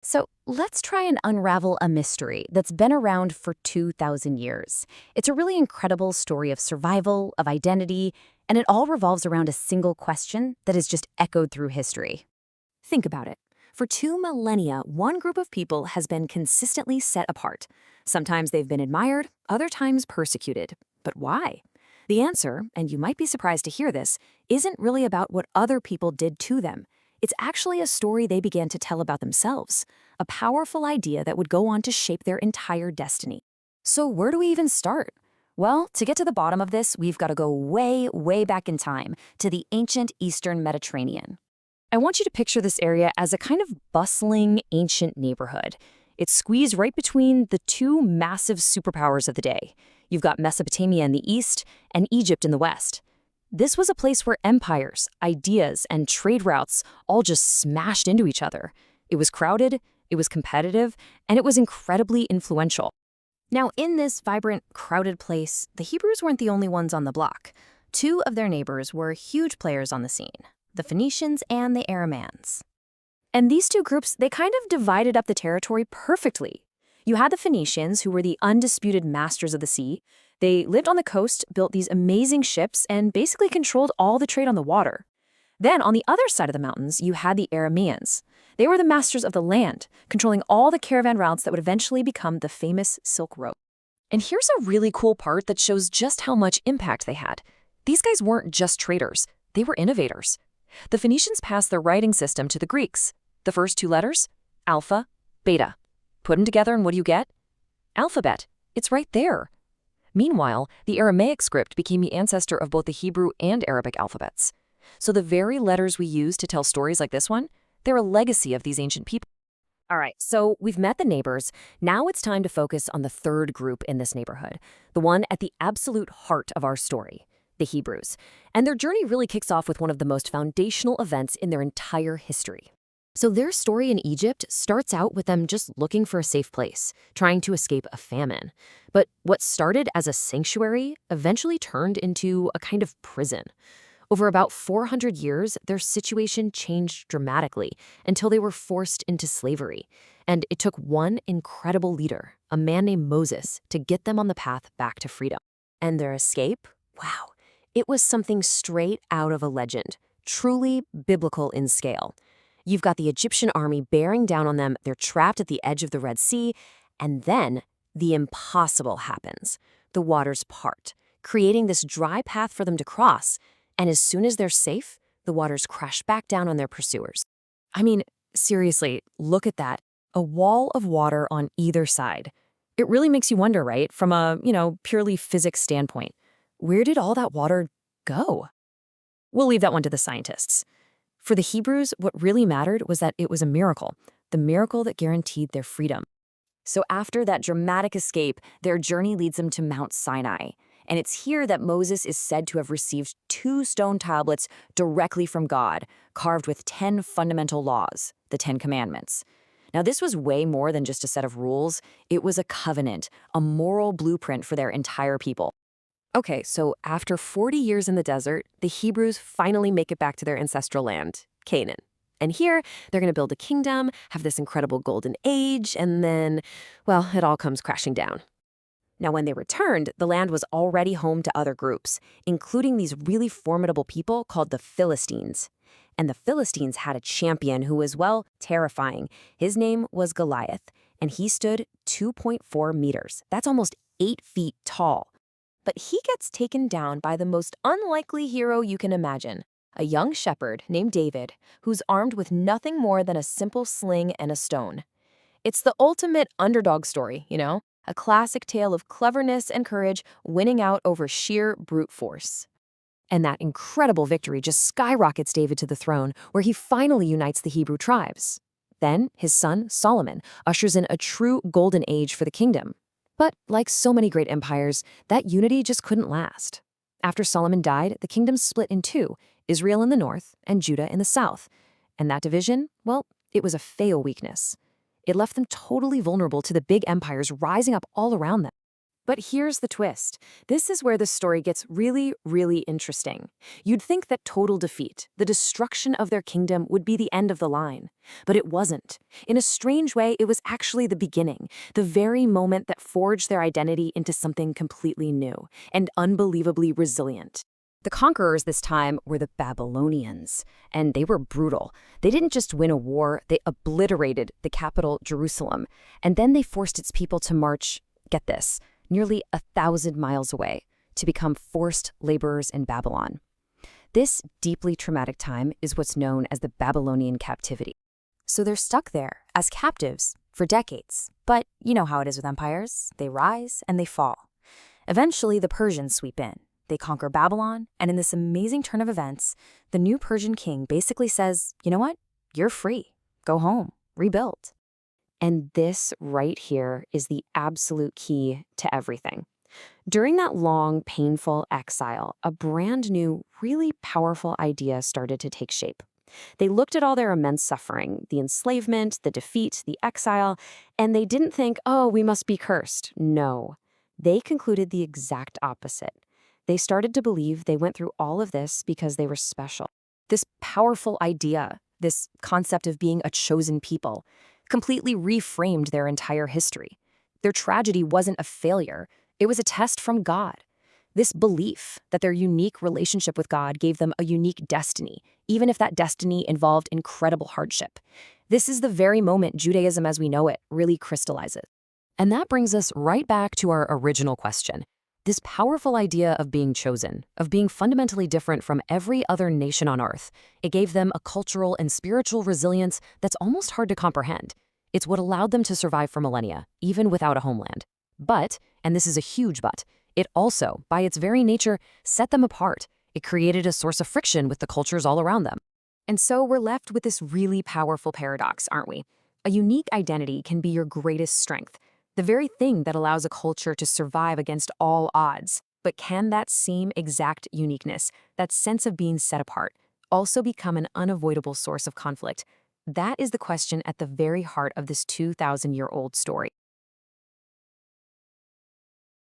So let's try and unravel a mystery that's been around for 2,000 years. It's a really incredible story of survival, of identity, and it all revolves around a single question that has just echoed through history. Think about it. For 2 millennia, one group of people has been consistently set apart. Sometimes they've been admired, other times persecuted. But why? The answer, and you might be surprised to hear this, isn't really about what other people did to them. It's actually a story they began to tell about themselves, a powerful idea that would go on to shape their entire destiny. So where do we even start? Well, to get to the bottom of this, we've got to go way, way back in time, to the ancient Eastern Mediterranean. I want you to picture this area as a kind of bustling, ancient neighborhood. It's squeezed right between the two massive superpowers of the day. You've got Mesopotamia in the east and Egypt in the west. This was a place where empires, ideas, and trade routes all just smashed into each other. It was crowded, it was competitive, and it was incredibly influential. Now, in this vibrant, crowded place, the Hebrews weren't the only ones on the block. Two of their neighbors were huge players on the scene: the Phoenicians and the Aramaeans. And these two groups, they kind of divided up the territory perfectly. You had the Phoenicians, who were the undisputed masters of the sea. They lived on the coast, built these amazing ships, and basically controlled all the trade on the water. Then, on the other side of the mountains, you had the Aramaeans. They were the masters of the land, controlling all the caravan routes that would eventually become the famous Silk Road. And here's a really cool part that shows just how much impact they had. These guys weren't just traders, they were innovators. The Phoenicians passed their writing system to the Greeks. The first two letters? Alpha, beta. Put them together and what do you get? Alphabet. It's right there. Meanwhile, the Aramaic script became the ancestor of both the Hebrew and Arabic alphabets. So the very letters we use to tell stories like this one, they're a legacy of these ancient people. All right, so we've met the neighbors. Now it's time to focus on the third group in this neighborhood, the one at the absolute heart of our story, the Hebrews. And their journey really kicks off with one of the most foundational events in their entire history. So their story in Egypt starts out with them just looking for a safe place, trying to escape a famine. But what started as a sanctuary eventually turned into a kind of prison. Over about 400 years, their situation changed dramatically until they were forced into slavery. And it took one incredible leader, a man named Moses, to get them on the path back to freedom. And their escape? Wow. It was something straight out of a legend, truly biblical in scale. You've got the Egyptian army bearing down on them, they're trapped at the edge of the Red Sea, and then the impossible happens. The waters part, creating this dry path for them to cross, and as soon as they're safe, the waters crash back down on their pursuers. I mean, seriously, look at that. A wall of water on either side. It really makes you wonder, right, from a, purely physics standpoint. Where did all that water go? We'll leave that one to the scientists. For the Hebrews, what really mattered was that it was a miracle, the miracle that guaranteed their freedom. So after that dramatic escape, their journey leads them to Mount Sinai. And it's here that Moses is said to have received 2 stone tablets directly from God, carved with 10 fundamental laws, the 10 Commandments. Now, this was way more than just a set of rules. It was a covenant, a moral blueprint for their entire people. Okay, so after 40 years in the desert, the Hebrews finally make it back to their ancestral land, Canaan. And here, they're going to build a kingdom, have this incredible golden age, and then, well, it all comes crashing down. Now, when they returned, the land was already home to other groups, including these really formidable people called the Philistines. And the Philistines had a champion who was, well, terrifying. His name was Goliath, and he stood 2.4 meters. That's almost 8 feet tall. But he gets taken down by the most unlikely hero you can imagine, a young shepherd named David, who's armed with nothing more than a simple sling and a stone. It's the ultimate underdog story, a classic tale of cleverness and courage winning out over sheer brute force. And that incredible victory just skyrockets David to the throne, where he finally unites the Hebrew tribes. Then his son, Solomon, ushers in a true golden age for the kingdom. But like so many great empires, that unity just couldn't last. After Solomon died, the kingdom split in 2, Israel in the north and Judah in the south. And that division, well, it was a fatal weakness. It left them totally vulnerable to the big empires rising up all around them. But here's the twist. This is where the story gets really, really interesting. You'd think that total defeat, the destruction of their kingdom, would be the end of the line. But it wasn't. In a strange way, it was actually the beginning, the very moment that forged their identity into something completely new and unbelievably resilient. The conquerors this time were the Babylonians, and they were brutal. They didn't just win a war, they obliterated the capital, Jerusalem, and then they forced its people to march, get this, nearly 1,000 miles away to become forced laborers in Babylon. This deeply traumatic time is what's known as the Babylonian Captivity. So they're stuck there as captives for decades. But you know how it is with empires. They rise and they fall. Eventually, the Persians sweep in. They conquer Babylon, and in this amazing turn of events, the new Persian king basically says, you know what? You're free. Go home. Rebuild. And this right here is the absolute key to everything. During that long, painful exile, a brand new, really powerful idea started to take shape. They looked at all their immense suffering, the enslavement, the defeat, the exile, and they didn't think, oh, we must be cursed. No. They concluded the exact opposite. They started to believe they went through all of this because they were special. This powerful idea, this concept of being a chosen people, completely reframed their entire history. Their tragedy wasn't a failure. It was a test from God. This belief that their unique relationship with God gave them a unique destiny, even if that destiny involved incredible hardship. This is the very moment Judaism as we know it really crystallizes. And that brings us right back to our original question. This powerful idea of being chosen, of being fundamentally different from every other nation on earth, it gave them a cultural and spiritual resilience that's almost hard to comprehend. It's what allowed them to survive for millennia, even without a homeland. But, and this is a huge but, it also, by its very nature, set them apart. It created a source of friction with the cultures all around them. And so we're left with this really powerful paradox, aren't we? A unique identity can be your greatest strength, the very thing that allows a culture to survive against all odds. But can that same exact uniqueness, that sense of being set apart, also become an unavoidable source of conflict? That is the question at the very heart of this 2,000-year-old story.